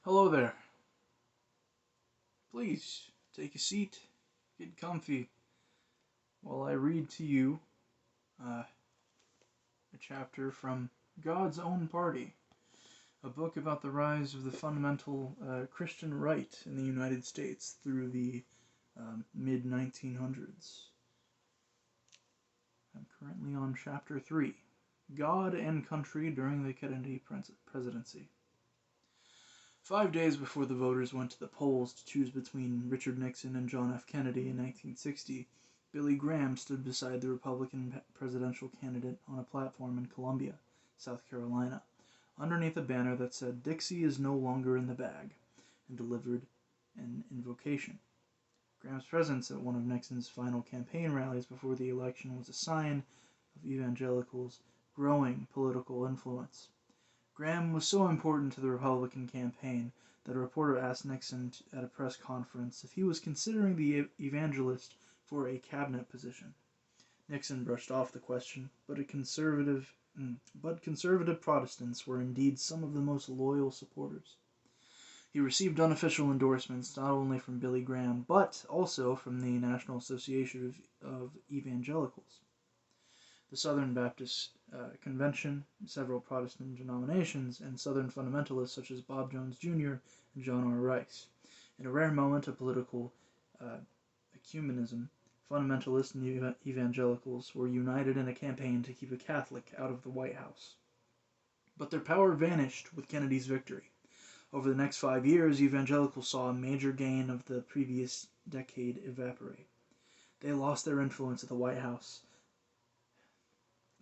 Hello there. Please take a seat, get comfy while I read to you a chapter from God's Own Party, a book about the rise of the fundamental Christian right in the United States through the mid 1900s. I'm currently on chapter 3, God and Country During the Kennedy Presidency. 5 days before the voters went to the polls to choose between Richard Nixon and John F. Kennedy in 1960, Billy Graham stood beside the Republican presidential candidate on a platform in Columbia, South Carolina, underneath a banner that said, "Dixie is no longer in the bag," and delivered an invocation. Graham's presence at one of Nixon's final campaign rallies before the election was a sign of evangelicals' growing political influence. Graham was so important to the Republican campaign that a reporter asked Nixon at a press conference if he was considering the evangelist for a cabinet position. Nixon brushed off the question, but conservative Protestants were indeed some of the most loyal supporters. He received unofficial endorsements not only from Billy Graham, but also from the National Association of Evangelicals, the Southern Baptist Convention, several Protestant denominations, and Southern fundamentalists such as Bob Jones Jr. and John R. Rice. In a rare moment of political ecumenism, fundamentalists and evangelicals were united in a campaign to keep a Catholic out of the White House. But their power vanished with Kennedy's victory. Over the next 5 years, evangelicals saw a major gain of the previous decade evaporate. They lost their influence at the White House.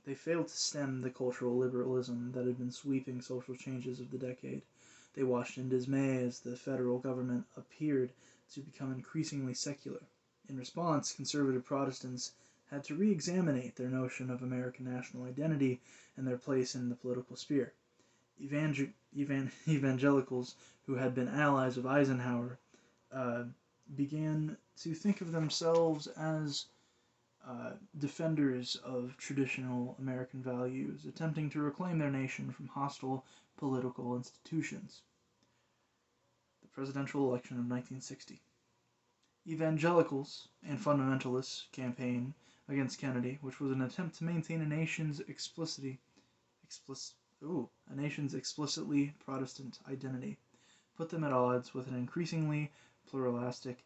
They failed to stem the cultural liberalism that had been sweeping social changes of the decade. They watched in dismay as the federal government appeared to become increasingly secular. In response, conservative Protestants had to re-examine their notion of American national identity and their place in the political sphere. Evangelicals, who had been allies of Eisenhower, began to think of themselves as defenders of traditional American values, attempting to reclaim their nation from hostile political institutions. The presidential election of 1960. Evangelicals and fundamentalists campaign against Kennedy, which was an attempt to maintain a nation's explicitly Protestant identity, put them at odds with an increasingly pluralistic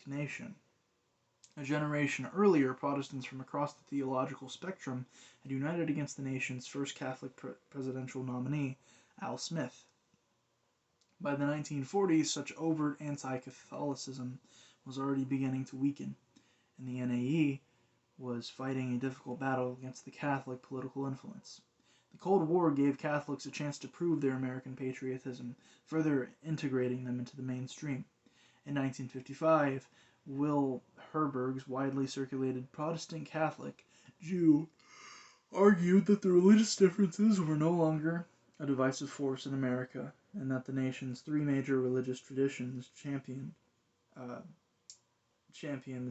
nation. A generation earlier, Protestants from across the theological spectrum had united against the nation's first Catholic presidential nominee, Al Smith. By the 1940s, such overt anti-Catholicism was already beginning to weaken, and the NAE was fighting a difficult battle against the Catholic political influence. The Cold War gave Catholics a chance to prove their American patriotism, further integrating them into the mainstream. In 1955, Will Herberg's widely circulated Protestant Catholic Jew argued that the religious differences were no longer a divisive force in America, and that the nation's three major religious traditions champion the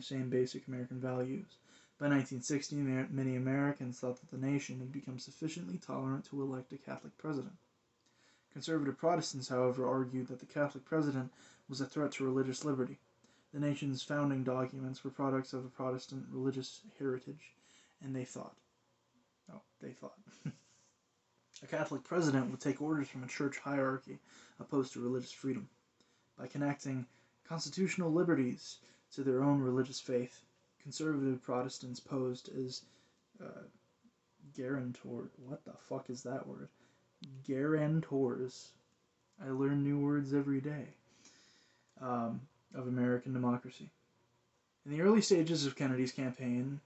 same basic American values. By 1960, many Americans thought that the nation had become sufficiently tolerant to elect a Catholic president. Conservative Protestants, however, argued that the Catholic president was a threat to religious liberty. The nation's founding documents were products of a Protestant religious heritage, and they thought a Catholic president would take orders from a church hierarchy opposed to religious freedom. By connecting constitutional liberties to their own religious faith, conservative Protestants posed as guarantors. What the fuck is that word? Guarantors. I learn new words every day. Of American democracy. In the early stages of Kennedy's campaign,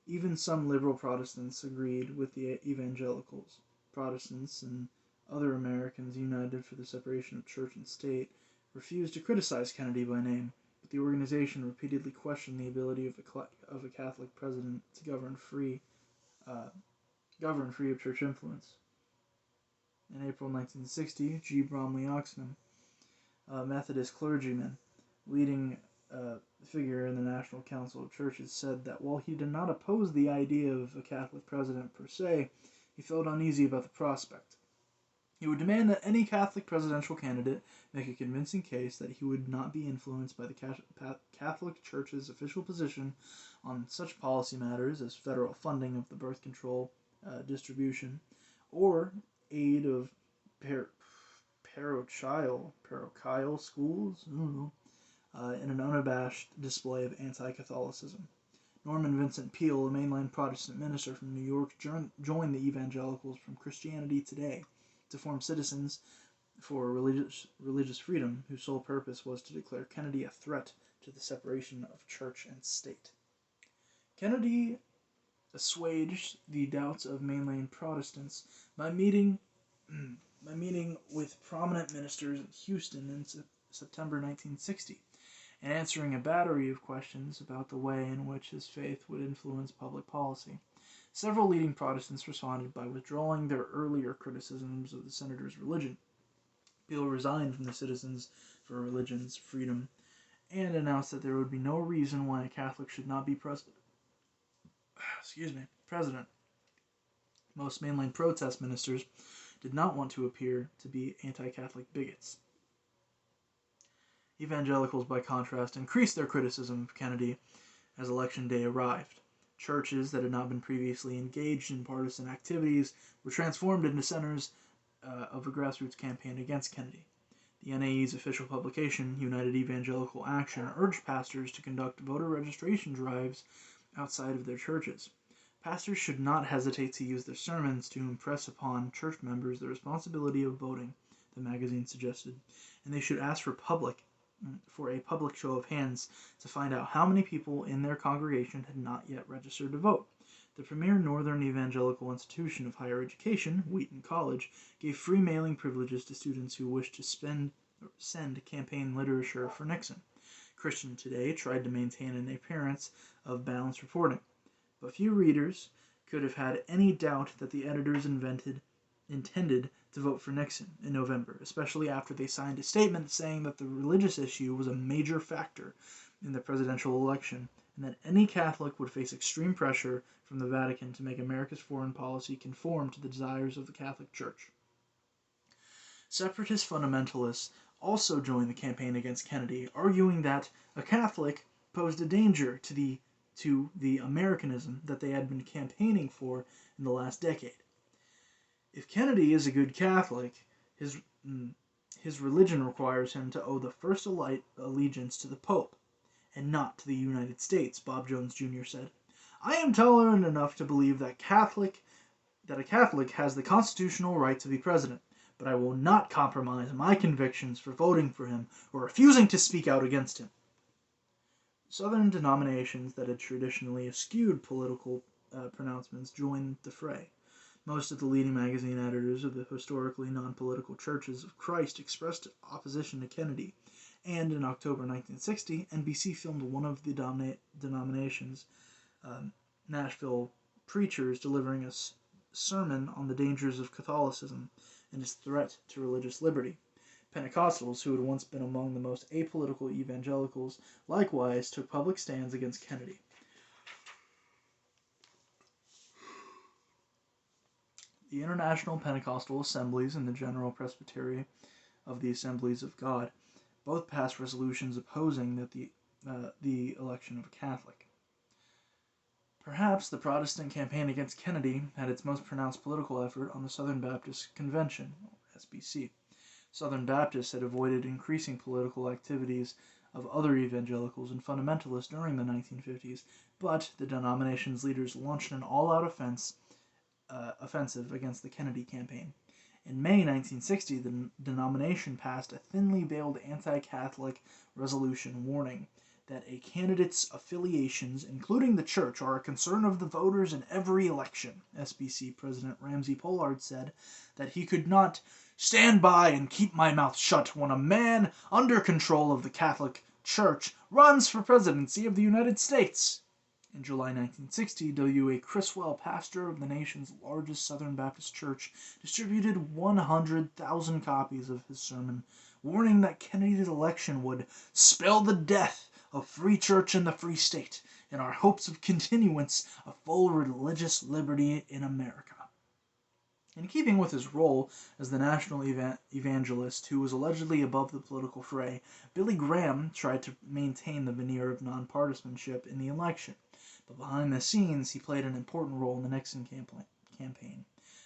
even some liberal Protestants agreed with the evangelicals. Protestants and other Americans united for the separation of church and state refused to criticize Kennedy by name, but the organization repeatedly questioned the ability of a Catholic president to govern free of church influence. In April 1960, G. Bromley Oxnam, a Methodist clergyman, leading figure in the National Council of Churches, said that while he did not oppose the idea of a Catholic president per se, he felt uneasy about the prospect. He would demand that any Catholic presidential candidate make a convincing case that he would not be influenced by the Catholic Church's official position on such policy matters as federal funding of the birth control distribution or aid of parochial schools in an unabashed display of anti-Catholicism. Norman Vincent Peale, a mainline Protestant minister from New York, joined the evangelicals from Christianity Today to form Citizens for Religious Freedom, whose sole purpose was to declare Kennedy a threat to the separation of church and state. Kennedy assuaged the doubts of mainline Protestants by meeting with prominent ministers in Houston in September 1960 and answering a battery of questions about the way in which his faith would influence public policy. Several leading Protestants responded by withdrawing their earlier criticisms of the senator's religion. Peale resigned from the Citizens for Religion's Freedom and announced that there would be no reason why a Catholic should not be president. Most mainline protest ministers did not want to appear to be anti-Catholic bigots. Evangelicals, by contrast, increased their criticism of Kennedy as Election Day arrived. Churches that had not been previously engaged in partisan activities were transformed into centers of a grassroots campaign against Kennedy. The NAE's official publication, United Evangelical Action, urged pastors to conduct voter registration drives outside of their churches. Pastors should not hesitate to use their sermons to impress upon church members the responsibility of voting, the magazine suggested, and they should ask for a public show of hands to find out how many people in their congregation had not yet registered to vote. The premier northern evangelical institution of higher education, Wheaton College, gave free mailing privileges to students who wished to send campaign literature for Nixon. Christian Today tried to maintain an appearance of balanced reporting, but few readers could have had any doubt that the editors intended to vote for Nixon in November, especially after they signed a statement saying that the religious issue was a major factor in the presidential election and that any Catholic would face extreme pressure from the Vatican to make America's foreign policy conform to the desires of the Catholic Church. Separatist fundamentalists also joined the campaign against Kennedy, arguing that a Catholic posed a danger to the Americanism that they had been campaigning for in the last decade. If Kennedy is a good Catholic, his religion requires him to owe the first allegiance to the Pope, and not to the United States, Bob Jones Jr. said. I am tolerant enough to believe that a Catholic has the constitutional right to be president, but I will not compromise my convictions for voting for him or refusing to speak out against him. Southern denominations that had traditionally eschewed political pronouncements joined the fray. Most of the leading magazine editors of the historically non-political Churches of Christ expressed opposition to Kennedy, and in October 1960, NBC filmed one of the denomination's Nashville preachers delivering a sermon on the dangers of Catholicism and its threat to religious liberty. Pentecostals, who had once been among the most apolitical evangelicals, likewise took public stands against Kennedy. The International Pentecostal Assemblies and the General Presbytery of the Assemblies of God both passed resolutions opposing the election of a Catholic. Perhaps the Protestant campaign against Kennedy had its most pronounced political effort on the Southern Baptist Convention, or SBC. Southern Baptists had avoided increasing political activities of other evangelicals and fundamentalists during the 1950s, but the denomination's leaders launched an all-out offensive against the Kennedy campaign. In May 1960, the denomination passed a thinly veiled anti-Catholic resolution warning that a candidate's affiliations, including the church, are a concern of the voters in every election. SBC President Ramsey Pollard said that he could not stand by and keep my mouth shut when a man under control of the Catholic Church runs for presidency of the United States. In July 1960, W.A. Criswell, pastor of the nation's largest Southern Baptist church, distributed 100,000 copies of his sermon, warning that Kennedy's election would spell the death of free church in the free state and our hopes of continuance of full religious liberty in America. In keeping with his role as the national evangelist who was allegedly above the political fray, Billy Graham tried to maintain the veneer of nonpartisanship in the election, but behind the scenes he played an important role in the Nixon campaign.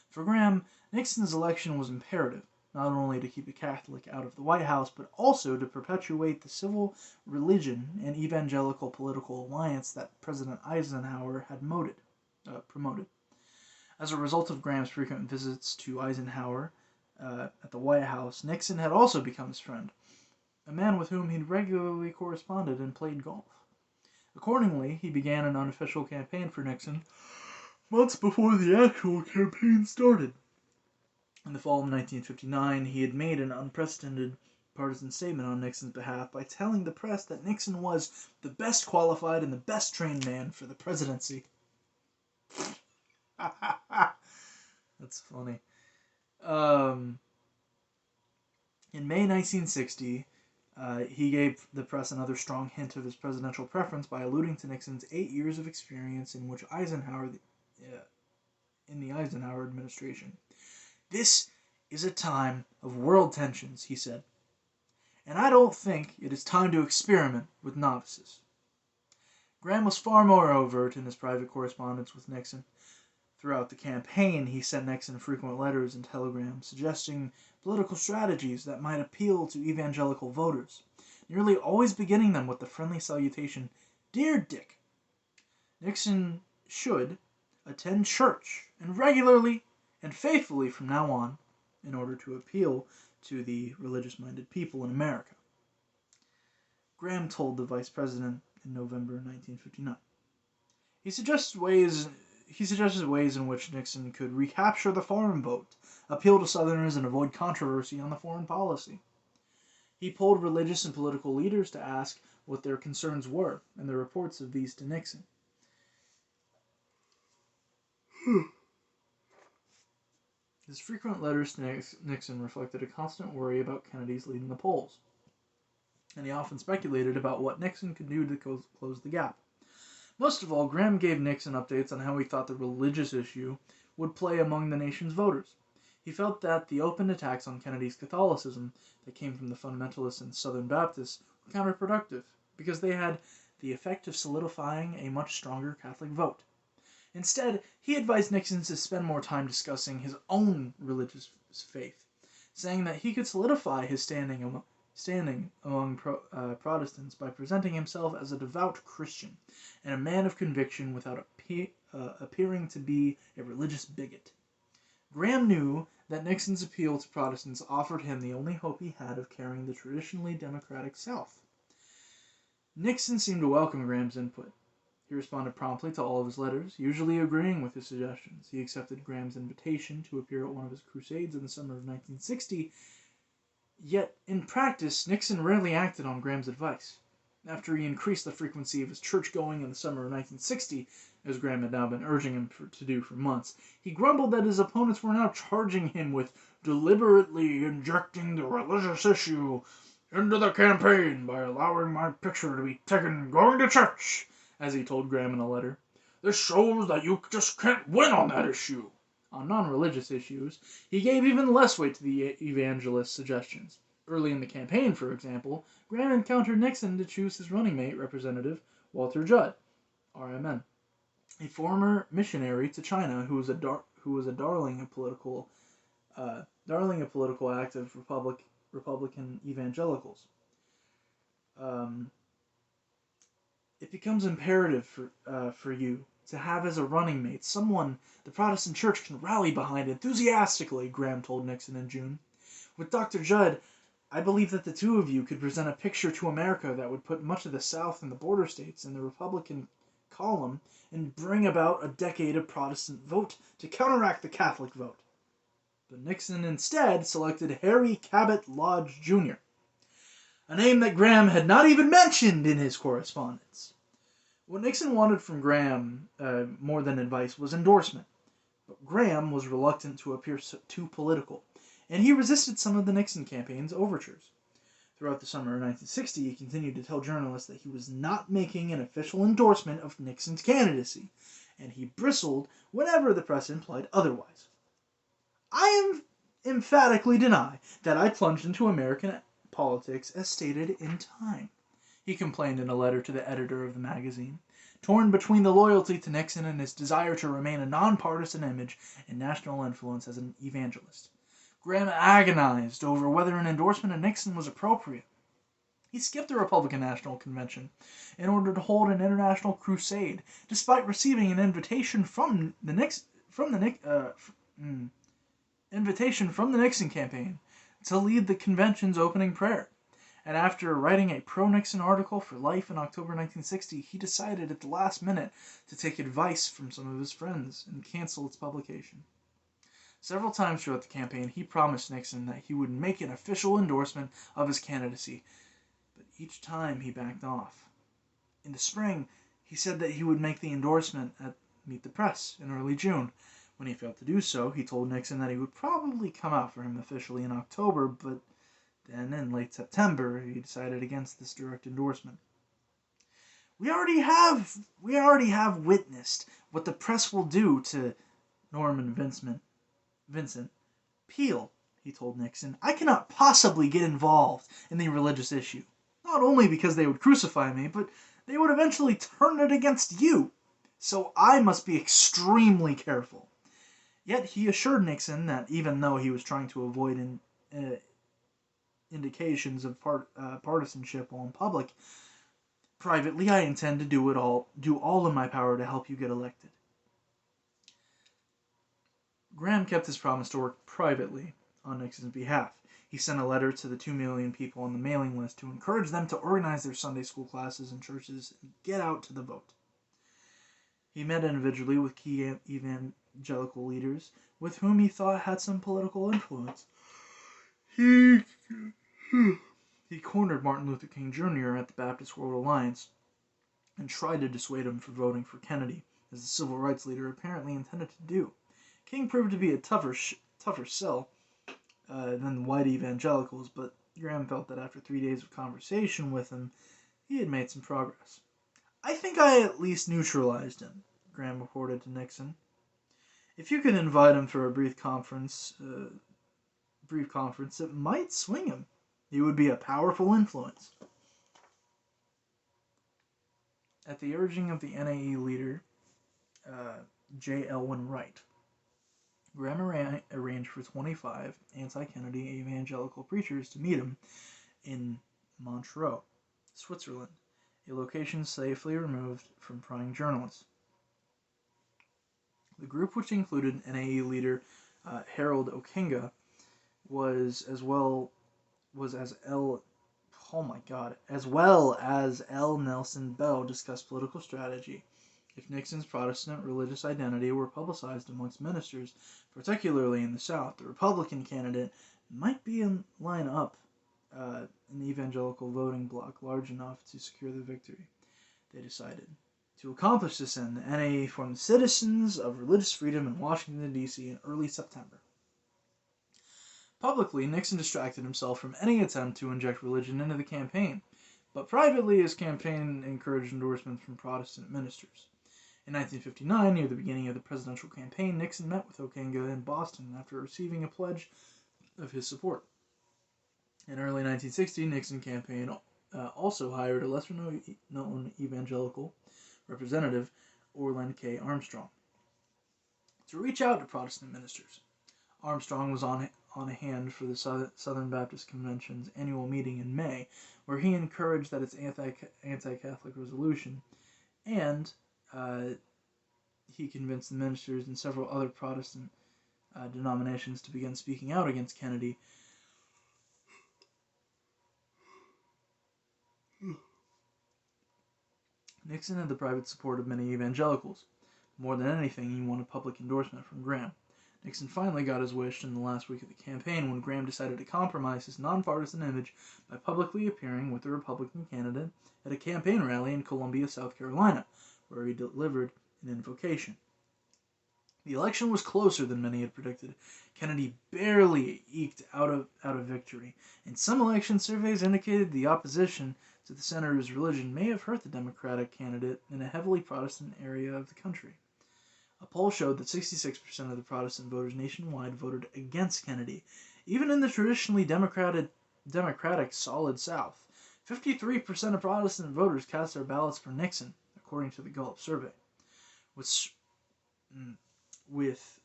For Graham, Nixon's election was imperative, not only to keep a Catholic out of the White House, but also to perpetuate the civil religion and evangelical political alliance that President Eisenhower had promoted. As a result of Graham's frequent visits to Eisenhower at the White House, Nixon had also become his friend, a man with whom he regularly corresponded and played golf. Accordingly, he began an unofficial campaign for Nixon months before the actual campaign started. In the fall of 1959, he had made an unprecedented partisan statement on Nixon's behalf by telling the press that Nixon was the best qualified and the best trained man for the presidency. That's funny. In May 1960, he gave the press another strong hint of his presidential preference by alluding to Nixon's 8 years of experience in the Eisenhower administration. "This is a time of world tensions," he said, "and I don't think it is time to experiment with novices." Graham was far more overt in his private correspondence with Nixon. Throughout the campaign, he sent Nixon frequent letters and telegrams suggesting political strategies that might appeal to evangelical voters, nearly always beginning them with the friendly salutation, "Dear Dick." Nixon should attend church, and regularly and faithfully from now on, in order to appeal to the religious-minded people in America. Graham told the vice president in November 1959. He suggested ways in which Nixon could recapture the farm vote, appeal to Southerners, and avoid controversy on the foreign policy. He polled religious and political leaders to ask what their concerns were, and the reports of these to Nixon. His frequent letters to Nixon reflected a constant worry about Kennedy's leading the polls, and he often speculated about what Nixon could do to close the gap. Most of all, Graham gave Nixon updates on how he thought the religious issue would play among the nation's voters. He felt that the open attacks on Kennedy's Catholicism that came from the fundamentalists and Southern Baptists were counterproductive, because they had the effect of solidifying a much stronger Catholic vote. Instead, he advised Nixon to spend more time discussing his own religious faith, saying that he could solidify his standing among Protestants by presenting himself as a devout Christian and a man of conviction without appearing to be a religious bigot. Graham knew that Nixon's appeal to Protestants offered him the only hope he had of carrying the traditionally democratic South. Nixon seemed to welcome Graham's input. He responded promptly to all of his letters, usually agreeing with his suggestions. He accepted Graham's invitation to appear at one of his crusades in the summer of 1960, yet, in practice, Nixon rarely acted on Graham's advice. After he increased the frequency of his church-going in the summer of 1960, as Graham had now been urging him to do for months, he grumbled that his opponents were now charging him with deliberately injecting the religious issue into the campaign by allowing my picture to be taken going to church, as he told Graham in a letter. "This shows that you just can't win on that issue." On non-religious issues, he gave even less weight to the evangelist's suggestions. Early in the campaign, for example, Graham encountered Nixon to choose his running mate, Representative Walter Judd, RMN, a former missionary to China who was a darling of political act of Republican evangelicals. It becomes imperative for you to have as a running mate someone the Protestant Church can rally behind enthusiastically, Graham told Nixon in June. "With Dr. Judd, I believe that the two of you could present a picture to America that would put much of the South and the border states in the Republican column and bring about a decade of Protestant vote to counteract the Catholic vote." But Nixon instead selected Harry Cabot Lodge Jr., a name that Graham had not even mentioned in his correspondence. What Nixon wanted from Graham, more than advice, was endorsement. But Graham was reluctant to appear too political, and he resisted some of the Nixon campaign's overtures. Throughout the summer of 1960, he continued to tell journalists that he was not making an official endorsement of Nixon's candidacy, and he bristled whenever the press implied otherwise. I emphatically deny that I plunged into American politics as stated in Time, he complained in a letter to the editor of the magazine. Torn between the loyalty to Nixon and his desire to remain a nonpartisan image and national influence as an evangelist, Graham agonized over whether an endorsement of Nixon was appropriate. He skipped the Republican National Convention in order to hold an international crusade, despite receiving an invitation from the Nixon campaign to lead the convention's opening prayer. And after writing a pro-Nixon article for Life in October 1960, he decided at the last minute to take advice from some of his friends and cancel its publication. Several times throughout the campaign, he promised Nixon that he would make an official endorsement of his candidacy, but each time he backed off. In the spring, he said that he would make the endorsement at Meet the Press in early June. When he failed to do so, he told Nixon that he would probably come out for him officially in October, but then, in late September, he decided against this direct endorsement. We already have witnessed what the press will do to Norman Vincent Peale, he told Nixon. I cannot possibly get involved in the religious issue, not only because they would crucify me, but they would eventually turn it against you. So I must be extremely careful. Yet he assured Nixon that even though he was trying to avoid indications of partisanship while in public, privately I intend to do all in my power to help you get elected. Graham kept his promise to work privately on Nixon's behalf. He sent a letter to the 2 million people on the mailing list to encourage them to organize their Sunday school classes and churches and get out to the vote. He met individually with key evangelical leaders with whom he thought had some political influence. He cornered Martin Luther King Jr. at the Baptist World Alliance and tried to dissuade him from voting for Kennedy, as the civil rights leader apparently intended to do. King proved to be a tougher sell than white evangelicals, but Graham felt that after 3 days of conversation with him, he had made some progress. I think I at least neutralized him, Graham reported to Nixon. If you could invite him for a brief conference, it might swing him. He would be a powerful influence. At the urging of the NAE leader, J. Elwin Wright, Graham arranged for 25 anti-Kennedy evangelical preachers to meet him in Montreux, Switzerland, a location safely removed from prying journalists. The group, which included NAE leader Harold Okinga, as well as L. Nelson Bell, discussed political strategy. If Nixon's Protestant religious identity were publicized amongst ministers, particularly in the South, the Republican candidate might be in line up an evangelical voting bloc large enough to secure the victory, they decided. To accomplish this end, the NAE formed the Citizens of Religious Freedom in Washington, D.C. in early September. Publicly, Nixon distracted himself from any attempt to inject religion into the campaign, but privately his campaign encouraged endorsements from Protestant ministers. In 1959, near the beginning of the presidential campaign, Nixon met with Okinga in Boston after receiving a pledge of his support. In early 1960, Nixon campaign also hired a lesser-known evangelical representative, Orland K. Armstrong, to reach out to Protestant ministers. Armstrong was on hand for the Southern Baptist Convention's annual meeting in May, where he encouraged that its anti-Catholic resolution, and he convinced the ministers and several other Protestant denominations to begin speaking out against Kennedy. Nixon had the private support of many evangelicals. More than anything, he wanted public endorsement from Graham. Nixon finally got his wish in the last week of the campaign when Graham decided to compromise his nonpartisan image by publicly appearing with the Republican candidate at a campaign rally in Columbia, South Carolina, where he delivered an invocation. The election was closer than many had predicted. Kennedy barely eked out a victory, and some election surveys indicated the opposition to the senator's religion may have hurt the Democratic candidate in a heavily Protestant area of the country. A poll showed that 66% of the Protestant voters nationwide voted against Kennedy. Even in the traditionally democratic solid South, 53% of Protestant voters cast their ballots for Nixon, according to the Gallup survey. With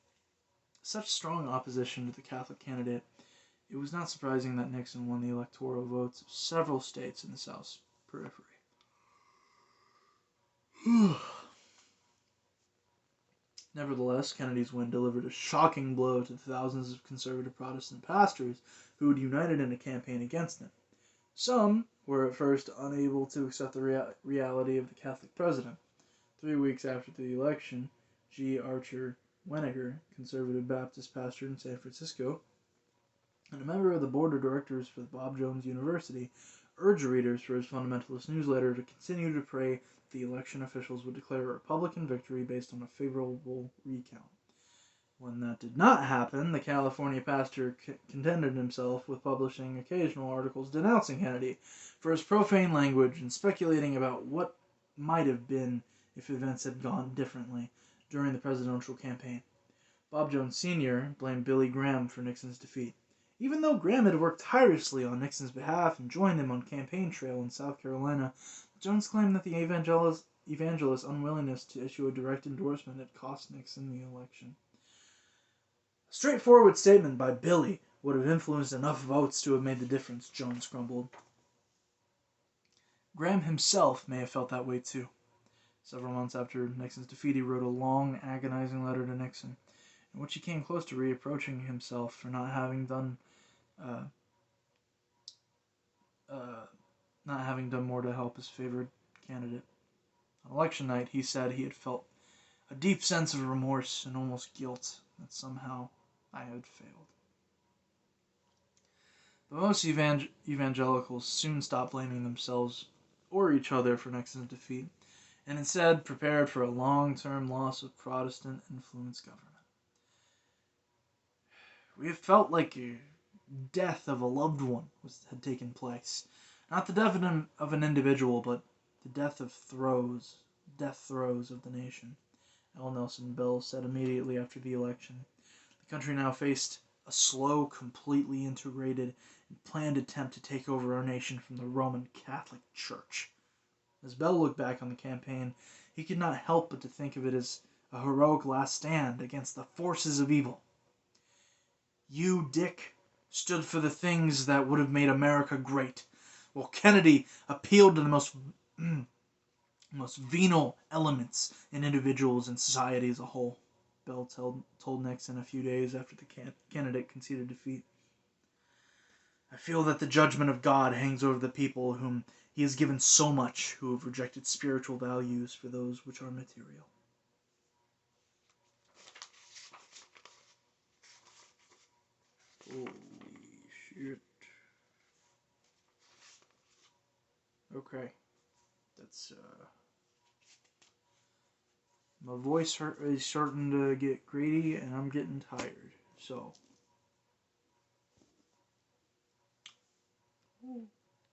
such strong opposition to the Catholic candidate, it was not surprising that Nixon won the electoral votes of several states in the South's periphery. Nevertheless, Kennedy's win delivered a shocking blow to the thousands of conservative Protestant pastors who had united in a campaign against him. Some were at first unable to accept the reality of the Catholic president. 3 weeks after the election, G. Archer Weniger, conservative Baptist pastor in San Francisco, and a member of the board of directors for Bob Jones University, urged readers for his fundamentalist newsletter to continue to pray the election officials would declare a Republican victory based on a favorable recount. When that did not happen, the California pastor contented himself with publishing occasional articles denouncing Kennedy for his profane language and speculating about what might have been if events had gone differently during the presidential campaign. Bob Jones Sr. blamed Billy Graham for Nixon's defeat. Even though Graham had worked tirelessly on Nixon's behalf and joined him on campaign trail in South Carolina, Jones claimed that the evangelist's unwillingness to issue a direct endorsement had cost Nixon the election. A straightforward statement by Billy would have influenced enough votes to have made the difference, Jones grumbled. Graham himself may have felt that way too. Several months after Nixon's defeat, he wrote a long, agonizing letter to Nixon, in which he came close to reproaching himself for not having done more to help his favored candidate. On election night, he said he had felt a deep sense of remorse and almost guilt that somehow I had failed. But most evangelicals soon stopped blaming themselves or each other for Nixon's defeat, and instead prepared for a long-term loss of Protestant influence government. We have felt like a death of a loved one had taken place. Not the death of an individual, but the death throes of the nation, L. Nelson Bell said immediately after the election. The country now faced a slow, completely integrated, and planned attempt to take over our nation from the Roman Catholic Church. As Bell looked back on the campaign, he could not help but to think of it as a heroic last stand against the forces of evil. You, Dick, stood for the things that would have made America great, while Kennedy appealed to the most venal elements in individuals and society as a whole, Bell told Nixon a few days after the candidate conceded defeat. I feel that the judgment of God hangs over the people whom he has given so much, who have rejected spiritual values for those which are material. Holy shit. Okay. That's, my voice is starting to get grating, and I'm getting tired. So,